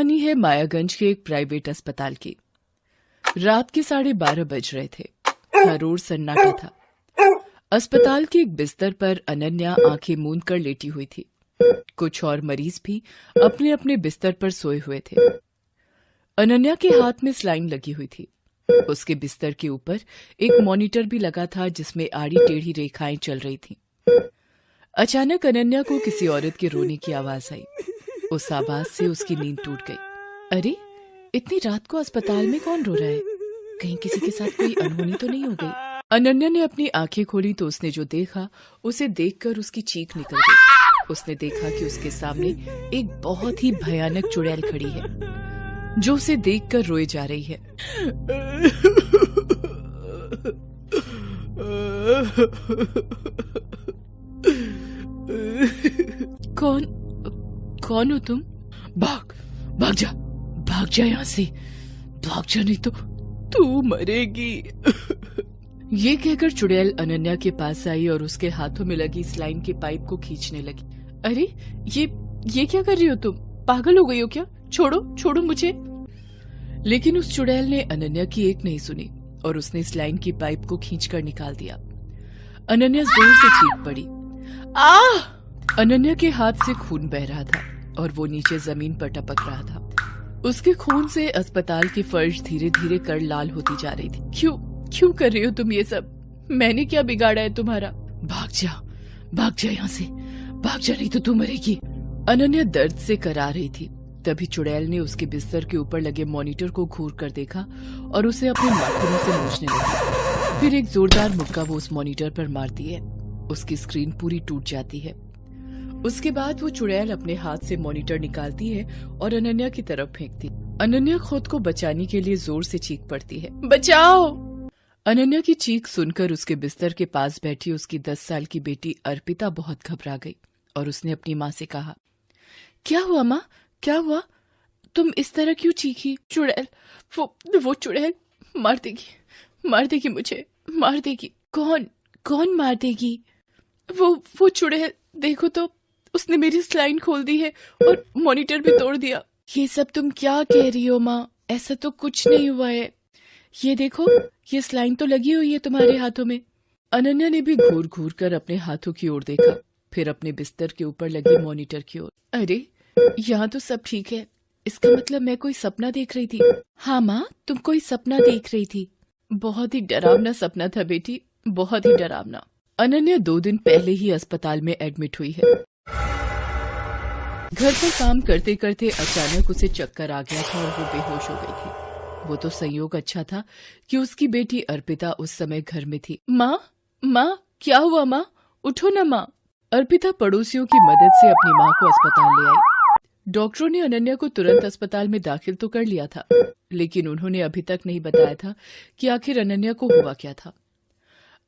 कहानी है मायागंज के एक प्राइवेट अस्पताल की। रात के 12:30 बज रहे थे। हर ओर सन्नाटा था। अस्पताल के एक बिस्तर पर अनन्या आंखें मूंद कर लेटी हुई थी। कुछ और मरीज भी अपने अपने बिस्तर पर सोए हुए थे। अनन्या के हाथ में स्लाइन लगी हुई थी। उसके बिस्तर के ऊपर एक मॉनिटर भी लगा था जिसमें आड़ी टेढ़ी रेखाएं चल रही थीं। अचानक अनन्या को किसी औरत के रोने की आवाज आई। उस आवाज से उसकी नींद टूट गई। अरे, इतनी रात को अस्पताल में कौन रो रहा है? कहीं किसी के साथ कोई अनहोनी तो नहीं हो गई? अनन्या ने अपनी आंखें खोली तो उसने जो देखा उसे देखकर उसकी चीख निकल गई। उसने देखा कि उसके सामने एक बहुत ही भयानक चुड़ैल खड़ी है जो उसे देखकर रोए जा रही है। कौन हो तुम? भाग जा यहाँ से, भाग जा नहीं तो तू मरेगी। ये कहकर चुड़ैल अनन्या के पास आई और उसके हाथों में लगी स्लाइन के पाइप को खींचने लगी। अरे, ये क्या कर रही हो तुम? पागल हो गई हो क्या? छोड़ो मुझे। लेकिन उस चुड़ैल ने अनन्या की एक नहीं सुनी और उसने स्लाइन की पाइप को खींचकर निकाल दिया। अनन्या जोर से चीख पड़ी। अनन्या के हाथ से खून बह रहा था और वो नीचे जमीन पर टपक रहा था। उसके खून से अस्पताल की फर्श धीरे धीरे कर लाल होती जा रही थी। क्यों कर रही हो तुम ये सब? मैंने क्या बिगाड़ा है तुम्हारा? भाग जा यहाँ से, भाग जा नहीं तो तू मरेगी। अनन्या दर्द से करा रही थी। तभी चुड़ैल ने उसके बिस्तर के ऊपर लगे मॉनिटर को घूर कर देखा और उसे अपने नाखूनों से नोचने लगी। फिर एक जोरदार मुक्का वो उस मॉनिटर पर मारती है। उसकी स्क्रीन पूरी टूट जाती है। उसके बाद वो चुड़ैल अपने हाथ से मॉनिटर निकालती है और अनन्या की तरफ फेंकती। अनन्या खुद को बचाने के लिए जोर से चीख पड़ती है, बचाओ। अनन्या की चीख सुनकर उसके बिस्तर के पास बैठी उसकी 10 साल की बेटी अर्पिता बहुत घबरा गई और उसने अपनी माँ से कहा, क्या हुआ माँ? क्या हुआ? तुम इस तरह क्यों चीखी? चुड़ैल, वो चुड़ैल मार देगी मुझे, मार देगी। कौन मार देगी? वो चुड़ैल, देखो तो उसने मेरी स्लाइन खोल दी है और मॉनिटर भी तोड़ दिया। ये सब तुम क्या कह रही हो माँ? ऐसा तो कुछ नहीं हुआ है। ये देखो, ये स्लाइन तो लगी हुई है तुम्हारे हाथों में। अनन्या ने भी घूर कर अपने हाथों की ओर देखा, फिर अपने बिस्तर के ऊपर लगी मॉनिटर की ओर। अरे, यहाँ तो सब ठीक है। इसका मतलब मैं कोई सपना देख रही थी। हाँ माँ, तुम कोई सपना देख रही थी। बहुत ही डरावना सपना था बेटी, बहुत ही डरावना। अनन्या 2 दिन पहले ही अस्पताल में एडमिट हुई है। घर पर काम करते करते अचानक उसे चक्कर आ गया था और वो बेहोश हो गई थी। वो तो संयोग अच्छा था कि उसकी बेटी अर्पिता उस समय घर में थी। माँ, क्या हुआ माँ? उठो ना माँ। अर्पिता पड़ोसियों की मदद से अपनी माँ को अस्पताल ले आई। डॉक्टरों ने अनन्या को तुरंत अस्पताल में दाखिल तो कर लिया था, लेकिन उन्होंने अभी तक नहीं बताया था कि आखिर अनन्या को हुआ क्या था।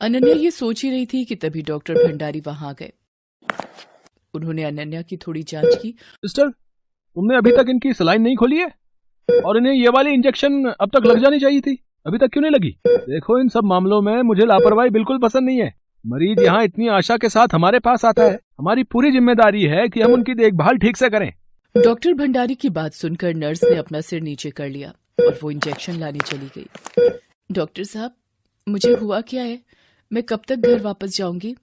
अनन्या ये सोच ही रही थी कि तभी डॉक्टर भंडारी वहां आ गए। उन्होंने अनन्या की थोड़ी जांच की। सिस्टर, तुमने अभी तक इनकी सलाइन नहीं खोली है और इन्हें ये वाली इंजेक्शन अब तक लग जानी चाहिए थी। अभी तक क्यों नहीं लगी? देखो, इन सब मामलों में मुझे लापरवाही बिल्कुल पसंद नहीं है। मरीज यहाँ इतनी आशा के साथ हमारे पास आता है। हमारी पूरी जिम्मेदारी है कि हम उनकी देखभाल ठीक से करें। डॉक्टर भंडारी की बात सुनकर नर्स ने अपना सिर नीचे कर लिया और वो इंजेक्शन लाने चली गई। डॉक्टर साहब, मुझे हुआ क्या है? मैं कब तक घर वापस जाऊंगी?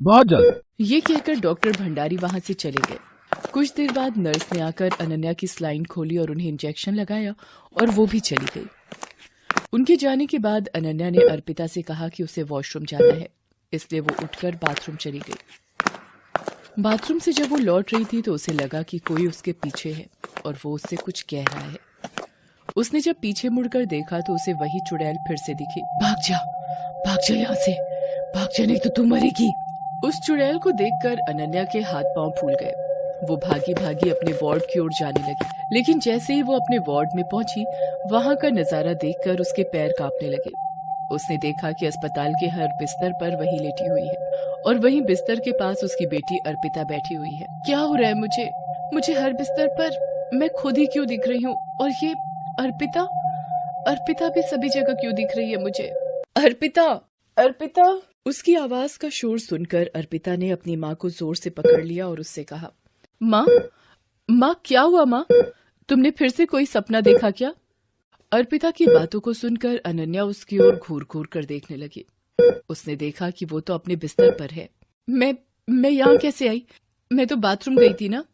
बहुत जल्द। ये कहकर डॉक्टर भंडारी वहां से चले गए। कुछ देर बाद नर्स ने आकर अनन्या की स्लाइन खोली और उन्हें इंजेक्शन लगाया और वो भी चली गई। उनके जाने के बाद अनन्या ने अर्पिता से कहा कि उसे वॉशरूम जाना है, इसलिए वो उठकर बाथरूम चली गई। बाथरूम से जब वो लौट रही थी तो उसे लगा कि कोई उसके पीछे है और वो उससे कुछ कह रहा है। उसने जब पीछे मुड़कर देखा तो उसे वही चुड़ैल फिर से दिखी। भाग जा यहाँ से, भाग जा नहीं तो तू मरेगी। उस चुड़ैल को देखकर अनन्या के हाथ पांव फूल गए। वो भागी अपने वार्ड की ओर जाने लगी, लेकिन जैसे ही वो अपने वार्ड में पहुंची, वहां का नजारा देखकर उसके पैर कांपने लगे। उसने देखा कि अस्पताल के हर बिस्तर पर वही लेटी हुई है और वहीं बिस्तर के पास उसकी बेटी अर्पिता बैठी हुई है। क्या हो रहा है मुझे हर बिस्तर पर मैं खुद ही क्यों दिख रही हूँ? और ये अर्पिता भी सभी जगह क्यों दिख रही है मुझे? अर्पिता। उसकी आवाज का शोर सुनकर अर्पिता ने अपनी माँ को जोर से पकड़ लिया और उससे कहा, माँ, क्या हुआ माँ? तुमने फिर से कोई सपना देखा क्या? अर्पिता की बातों को सुनकर अनन्या उसकी ओर घूर घूर कर देखने लगी। उसने देखा कि वो तो अपने बिस्तर पर है। मैं यहाँ कैसे आई? मैं तो बाथरूम गई थी ना।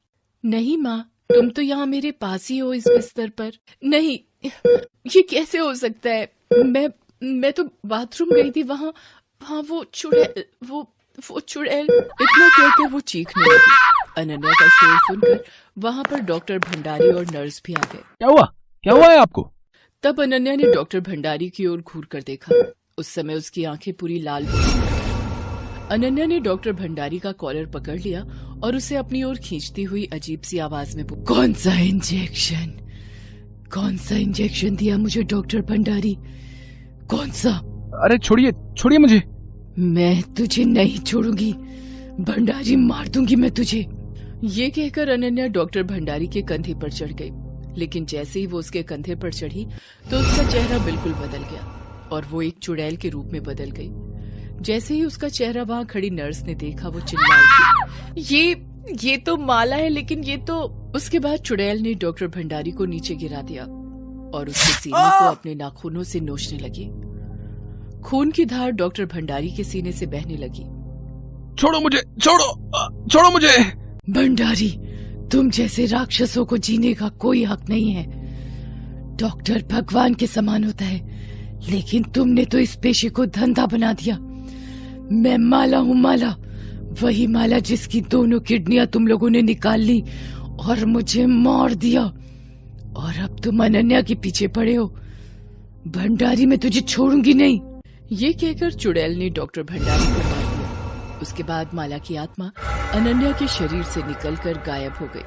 नहीं माँ, तुम तो यहाँ मेरे पास ही हो इस बिस्तर पर। नहीं, ये कैसे हो सकता है? मैं तो बाथरूम गई थी, वहाँ वो चुड़ैल। इतना कहकर वो चीखने लगी। अनन्या का शोर सुनकर वहाँ पर डॉक्टर भंडारी और नर्स भी आ गए। क्या हुआ है आपको? तब अनन्या ने डॉक्टर भंडारी की ओर घूर कर देखा। उस समय उसकी आंखें पूरी लाल हो गई। अनन्या ने डॉक्टर भंडारी का कॉलर पकड़ लिया और उसे अपनी ओर खींचती हुई अजीब सी आवाज में बोली, कौन सा इंजेक्शन दिया मुझे डॉक्टर भंडारी? कौन सा? अरे छोड़िए मुझे। मैं तुझे नहीं छोड़ूंगी भंडारी, मार दूंगी मैं तुझे। ये कहकर अनन्या डॉक्टर भंडारी के कंधे पर चढ़ गई। लेकिन जैसे ही वो उसके कंधे पर चढ़ी तो उसका चेहरा बिल्कुल बदल गया और वो एक चुड़ैल के रूप में बदल गई। जैसे ही उसका चेहरा वहाँ खड़ी नर्स ने देखा, वो चिल्ला उठी, ये तो माला है, लेकिन ये तो। उसके बाद चुड़ैल ने डॉक्टर भंडारी को नीचे गिरा दिया और उसके सीने को अपने नाखूनों से नोचने लगी। खून की धार डॉक्टर भंडारी के सीने से बहने लगी। छोड़ो मुझे। भंडारी, तुम जैसे राक्षसों को जीने का कोई हक नहीं है। डॉक्टर भगवान के समान होता है, लेकिन तुमने तो इस पेशे को धंधा बना दिया। मैं माला हूँ, माला, वही माला जिसकी दोनों किडनियां तुम लोगों ने निकाल ली और मुझे मार दिया। और अब तुम अनन्या के पीछे पड़े हो। भंडारी, मैं तुझे छोड़ूंगी नहीं। ये कहकर चुड़ैल ने डॉक्टर भंडारी को मार दिया। उसके बाद माला की आत्मा अनन्या के शरीर से निकलकर गायब हो गई।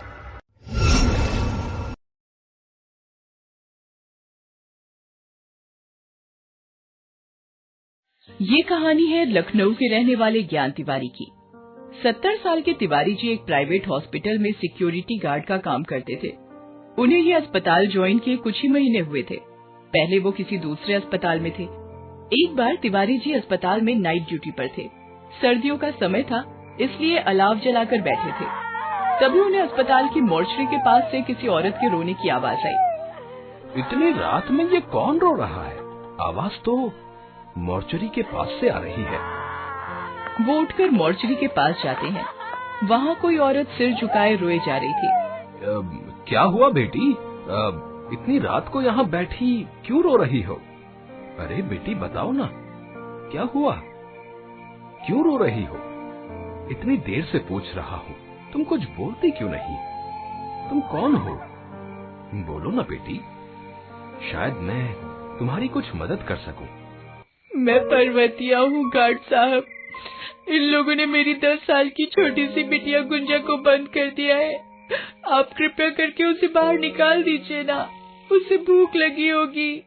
ये कहानी है लखनऊ के रहने वाले ज्ञान तिवारी की। 70 साल के तिवारी जी एक प्राइवेट हॉस्पिटल में सिक्योरिटी गार्ड का काम करते थे। उन्हें ये अस्पताल ज्वाइन किए कुछ ही महीने हुए थे। पहले वो किसी दूसरे अस्पताल में थे। एक बार तिवारी जी अस्पताल में नाइट ड्यूटी पर थे। सर्दियों का समय था, इसलिए अलाव जलाकर बैठे थे। तभी उन्हें अस्पताल की मोर्चरी के पास से किसी औरत के रोने की आवाज आई। इतनी रात में ये कौन रो रहा है? आवाज तो मोर्चरी के पास से आ रही है। वो उठकर मोर्चरी के पास जाते हैं। वहाँ कोई औरत सिर झुकाए रोए जा रही थी। क्या हुआ बेटी? इतनी रात को यहाँ बैठी क्यों रो रही हो? अरे बेटी बताओ ना, क्या हुआ? क्यों रो रही हो? इतनी देर से पूछ रहा हूँ, तुम कुछ बोलती क्यों नहीं? तुम कौन हो? बोलो ना बेटी, शायद मैं तुम्हारी कुछ मदद कर सकूं। मैं पर्वतिया हूँ गार्ड साहब। इन लोगों ने मेरी 10 साल की छोटी सी बिटिया गुंजा को बंद कर दिया है। आप कृपया करके उसे बाहर निकाल दीजिए ना, उसे भूख लगी होगी।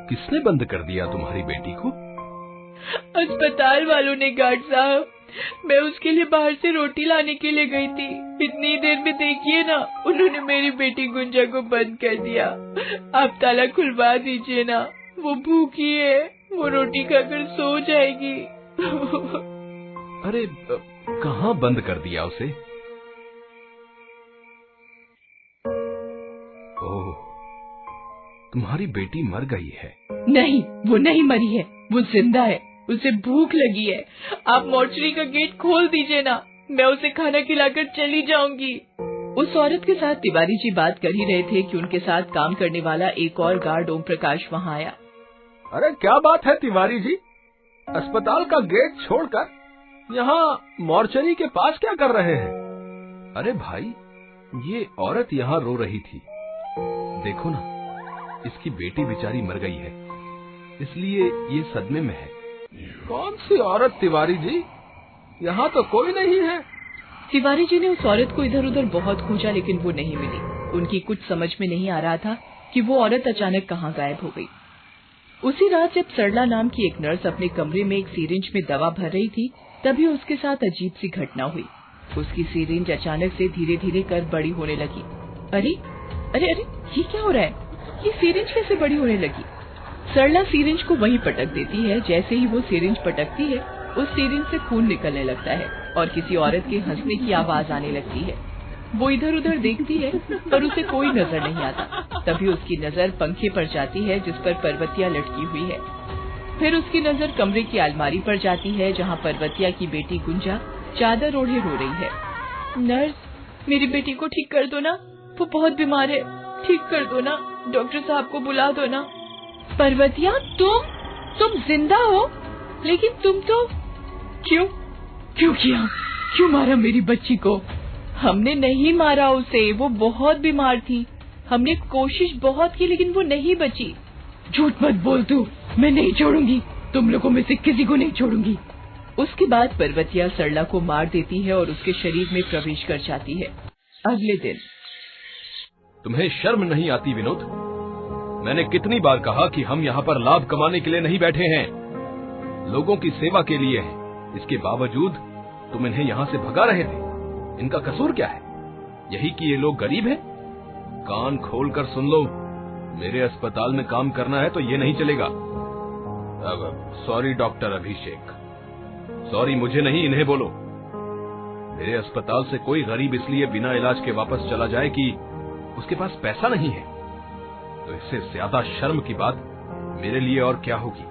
किसने बंद कर दिया तुम्हारी बेटी को? अस्पताल वालों ने गार्ड साहब। मैं उसके लिए बाहर से रोटी लाने के लिए गई थी। इतनी देर में देखिए ना, उन्होंने मेरी बेटी गुंजा को बंद कर दिया। आप ताला खुलवा दीजिए ना, वो भूखी है, वो रोटी खाकर सो जाएगी। अरे कहाँ बंद कर दिया उसे? ओह, तुम्हारी बेटी मर गई है? नहीं, वो नहीं मरी है, वो जिंदा है। उसे भूख लगी है। आप मोर्चरी का गेट खोल दीजिए ना, मैं उसे खाना खिलाकर चली जाऊंगी। उस औरत के साथ तिवारी जी बात कर ही रहे थे कि उनके साथ काम करने वाला एक और गार्ड ओम प्रकाश वहाँ आया। अरे क्या बात है तिवारी जी, अस्पताल का गेट छोड़कर यहाँ मोर्चरी के पास क्या कर रहे हैं? अरे भाई, ये औरत यहाँ रो रही थी। देखो ना, इसकी बेटी बेचारी मर गई है, इसलिए ये सदमे में है। कौन सी औरत तिवारी जी? यहाँ तो कोई नहीं है। तिवारी जी ने उस औरत को इधर उधर बहुत खोजा, लेकिन वो नहीं मिली। उनकी कुछ समझ में नहीं आ रहा था कि वो औरत अचानक कहाँ गायब हो गई। उसी रात जब सरला नाम की एक नर्स अपने कमरे में एक सीरिंज में दवा भर रही थी, तभी उसके साथ अजीब सी घटना हुई। उसकी सीरिंज अचानक से धीरे धीरे कर बड़ी होने लगी। अरे अरे अरे, ये क्या हो रहा है? ये सीरिंज कैसे बड़ी होने लगी? सरला सीरिंज को वहीं पटक देती है। जैसे ही वो सीरिंज पटकती है, उस सीरिंज से खून निकलने लगता है और किसी औरत के हंसने की आवाज आने लगती है। वो इधर उधर देखती है पर उसे कोई नजर नहीं आता। तभी उसकी नजर पंखे पर जाती है जिस पर पर्वतिया लटकी हुई है। फिर उसकी नजर कमरे की अलमारी पर जाती है जहाँ पर्वतिया की बेटी गुंजा चादर ओढ़े रो रही है। नर्स, मेरी बेटी को ठीक कर दो ना, वो बहुत बीमार है, ठीक कर दो ना, डॉक्टर साहब को बुला दो ना। पर्वतिया, तुम जिंदा हो? लेकिन तुम तो क्यों किया? क्यों मारा मेरी बच्ची को? हमने नहीं मारा उसे, वो बहुत बीमार थी। हमने कोशिश बहुत की लेकिन वो नहीं बची। झूठ मत बोल तू, मैं नहीं छोड़ूंगी, तुम लोगों में से किसी को नहीं छोड़ूंगी। उसके बाद पर्वतिया सरला को मार देती है और उसके शरीर में प्रवेश कर जाती है। अगले दिन। तुम्हें शर्म नहीं आती विनोद? मैंने कितनी बार कहा कि हम यहाँ पर लाभ कमाने के लिए नहीं बैठे हैं, लोगों की सेवा के लिए हैं। इसके बावजूद तुम इन्हें यहाँ से भगा रहे थे। इनका कसूर क्या है? यही कि ये लोग गरीब हैं? कान खोल कर सुन लो, मेरे अस्पताल में काम करना है तो ये नहीं चलेगा। अब सॉरी डॉक्टर अभिषेक, सॉरी मुझे नहीं, इन्हें बोलो। मेरे अस्पताल से कोई गरीब इसलिए बिना इलाज के वापस चला जाए कि उसके पास पैसा नहीं है, तो इससे ज्यादा शर्म की बात मेरे लिए और क्या होगी।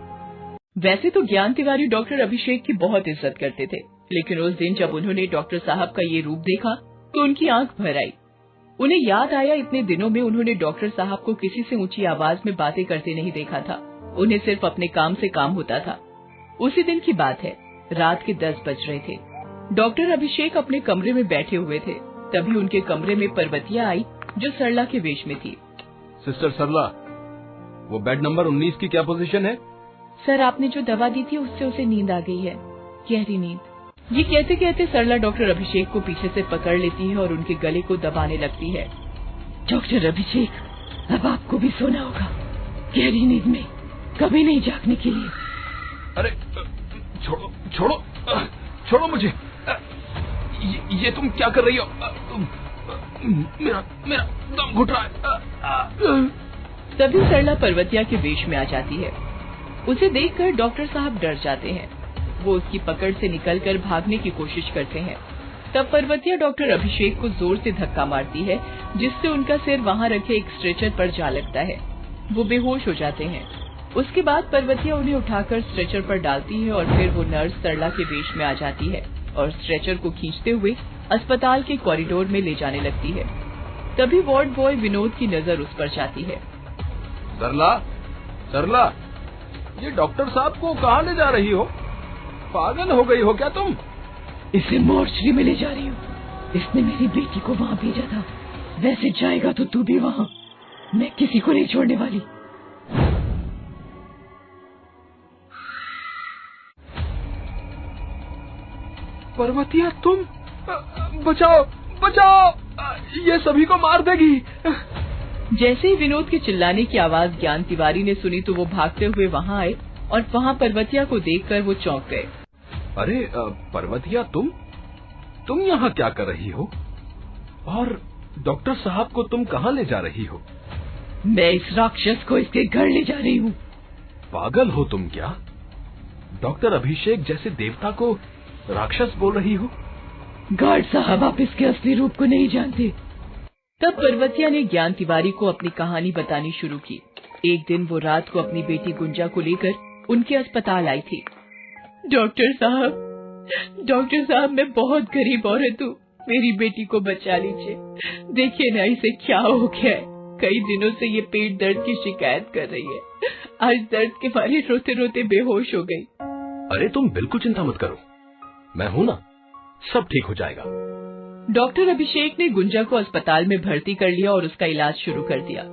वैसे तो ज्ञान तिवारी डॉक्टर अभिषेक की बहुत इज्जत करते थे, लेकिन उस दिन जब उन्होंने डॉक्टर साहब का ये रूप देखा तो उनकी आंख भर आई। उन्हें याद आया इतने दिनों में उन्होंने डॉक्टर साहब को किसी से ऊंची आवाज में बातें करते नहीं देखा था। उन्हें सिर्फ अपने काम से काम होता था। उसी दिन की बात है, रात के 10 बज रहे थे। डॉक्टर अभिषेक अपने कमरे में बैठे हुए थे। तभी उनके कमरे में पर्वतिया आई जो सरला के वेश में थी। सिस्टर सरला, वो बेड नंबर 19 की क्या पोजीशन है? सर, आपने जो दवा दी थी उससे उसे नींद आ गई है, गहरी नींद। ये कहते कहते सरला डॉक्टर अभिषेक को पीछे से पकड़ लेती है और उनके गले को दबाने लगती है। डॉक्टर अभिषेक, अब आपको भी सोना होगा, गहरी नींद में, कभी नहीं जागने के लिए। अरे छोड़ो छोड़ो छोड़ो मुझे, ये तुम क्या कर रही हो? मेरा दम घुट रहा है। तभी सरला पर्वतिया के वेश में आ जाती है। उसे देखकर डॉक्टर साहब डर जाते हैं। वो उसकी पकड़ से निकलकर भागने की कोशिश करते हैं। तब पर्वतिया डॉक्टर अभिषेक को जोर से धक्का मारती है जिससे उनका सिर वहां रखे एक स्ट्रेचर पर जा लगता है। वो बेहोश हो जाते हैं। उसके बाद पर्वतिया उन्हें उठाकर स्ट्रेचर पर डालती है और फिर वो नर्स सरला के वेश में आ जाती है और स्ट्रेचर को खींचते हुए अस्पताल के कॉरिडोर में ले जाने लगती है। तभी वार्ड बॉय विनोद की नजर उस पर जाती है। सरला, ये डॉक्टर साहब को कहाँ ले जा रही हो? पागल हो गई हो क्या तुम? इसे मॉर्चरी में ले जा रही हूँ। इसने मेरी बेटी को वहाँ भेजा था, वैसे जाएगा तो तू भी वहाँ। मैं किसी को नहीं छोड़ने वाली। पर्वतिया, तुम बचाओ बचाओ, ये सभी को मार देगी। जैसे ही विनोद के चिल्लाने की आवाज ज्ञान तिवारी ने सुनी तो वो भागते हुए वहाँ आए और वहाँ पर्वतिया को देखकर वो चौंक गए। अरे पर्वतिया, तुम यहाँ क्या कर रही हो? और डॉक्टर साहब को तुम कहाँ ले जा रही हो? मैं इस राक्षस को इसके घर ले जा रही हूँ। पागल हो तुम क्या? डॉक्टर अभिषेक जैसे देवता को राक्षस बोल रही हो? गार्ड साहब, आप इसके असली रूप को नहीं जानते। तब पर्वतिया ने ज्ञान तिवारी को अपनी कहानी बतानी शुरू की। एक दिन वो रात को अपनी बेटी गुंजा को लेकर उनके अस्पताल आई थी। डॉक्टर साहब, मैं बहुत गरीब औरत हूँ, मेरी बेटी को बचा लीजिए। देखिए ना इसे क्या हो गया है, कई दिनों से ये पेट दर्द की शिकायत कर रही है। आज दर्द के मारे रोते रोते बेहोश हो गई। अरे तुम बिल्कुल चिंता मत करो, मैं हूँ ना, सब ठीक हो जाएगा। डॉक्टर अभिषेक ने गुंजा को अस्पताल में भर्ती कर लिया और उसका इलाज शुरू कर दिया।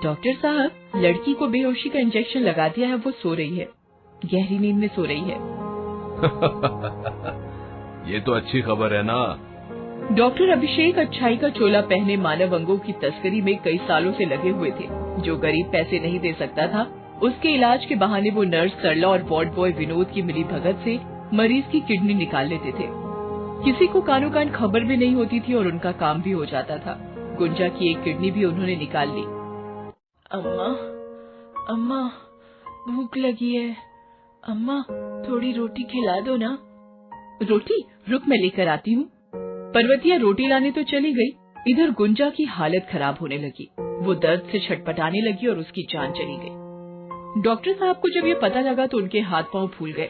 डॉक्टर साहब, लड़की को बेहोशी का इंजेक्शन लगा दिया है, वो सो रही है, गहरी नींद में सो रही है। ये तो अच्छी खबर है ना। डॉक्टर अभिषेक अच्छाई का चोला पहने मानव अंगों की तस्करी में कई सालों से लगे हुए थे। जो गरीब पैसे नहीं दे सकता था, उसके इलाज के बहाने वो नर्स सरला और वार्ड बॉय विनोद की मिली भगत से मरीज की किडनी निकाल लेते थे। किसी को कानो कान खबर भी नहीं होती थी और उनका काम भी हो जाता था। गुंजा की एक किडनी भी उन्होंने निकाल ली। अम्मा, भूख लगी है, अम्मा थोड़ी रोटी खिला दो ना। रोटी रुक, मैं लेकर आती हूँ। पर्वतिया रोटी लाने तो चली गई, इधर गुंजा की हालत खराब होने लगी। वो दर्द से छटपटाने लगी और उसकी जान चली गई। डॉक्टर साहब को जब ये पता लगा तो उनके हाथ पांव फूल गए।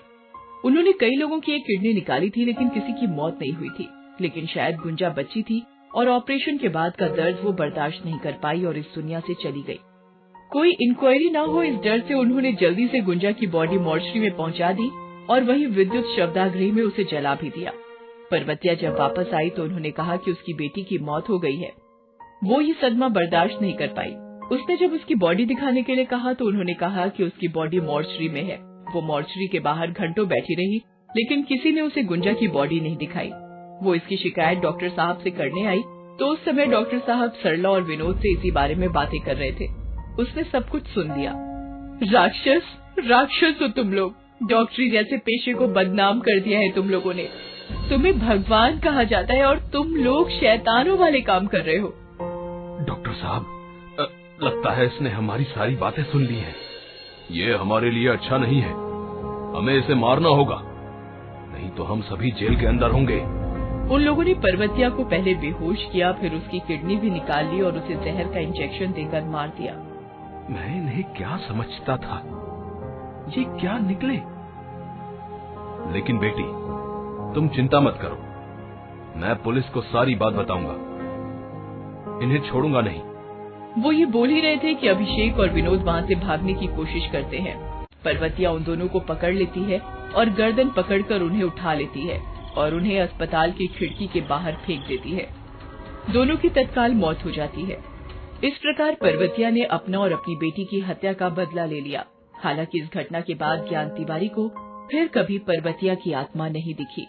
उन्होंने कई लोगों की एक किडनी निकाली थी, लेकिन किसी की मौत नहीं हुई थी। लेकिन शायद गुंजा बच्ची थी और ऑपरेशन के बाद का दर्द वो बर्दाश्त नहीं कर पाई और इस दुनिया से चली गई। कोई इंक्वायरी न हो, इस डर से उन्होंने जल्दी से गुंजा की बॉडी मॉर्चरी में पहुंचा दी और वहीं विद्युत शवदाह में उसे जला भी दिया। पर्वतिया जब वापस आई तो उन्होंने कहा कि उसकी बेटी की मौत हो गई है। वो ये सदमा बर्दाश्त नहीं कर पाई। उसने जब उसकी बॉडी दिखाने के लिए कहा तो उन्होंने कहा कि उसकी बॉडी मॉर्चरी में है। वो मॉर्चरी के बाहर घंटों बैठी रही, लेकिन किसी ने उसे गुंजा की बॉडी नहीं दिखाई। वो इसकी शिकायत डॉक्टर साहब से करने आई तो उस समय डॉक्टर साहब सरला और विनोद से इसी बारे में बातें कर रहे थे। उसने सब कुछ सुन लिया। राक्षस हो तुम लोग, डॉक्टरी जैसे पेशे को बदनाम कर दिया है तुम लोगों ने। तुम्हें भगवान कहा जाता है और तुम लोग शैतानों वाले काम कर रहे हो। डॉक्टर साहब, लगता है इसने हमारी सारी बातें सुन ली हैं। ये हमारे लिए अच्छा नहीं है, हमें इसे मारना होगा, नहीं तो हम सभी जेल के अंदर होंगे। उन लोगों ने पर्वतिया को पहले बेहोश किया, फिर उसकी किडनी भी निकाल ली और उसे जहर का इंजेक्शन देकर मार दिया। मैं इन्हें क्या समझता था, ये क्या निकले। लेकिन बेटी, तुम चिंता मत करो, मैं पुलिस को सारी बात बताऊंगा, इन्हें छोड़ूंगा नहीं। वो ये बोल ही रहे थे कि अभिषेक और विनोद वहाँ से भागने की कोशिश करते हैं। पर्वतिया उन दोनों को पकड़ लेती है और गर्दन पकड़कर उन्हें उठा लेती है और उन्हें अस्पताल की खिड़की के बाहर फेंक देती है। दोनों की तत्काल मौत हो जाती है। इस प्रकार पर्वतिया ने अपना और अपनी बेटी की हत्या का बदला ले लिया। हालांकि इस घटना के बाद ज्ञान तिवारी को फिर कभी पर्वतिया की आत्मा नहीं दिखी।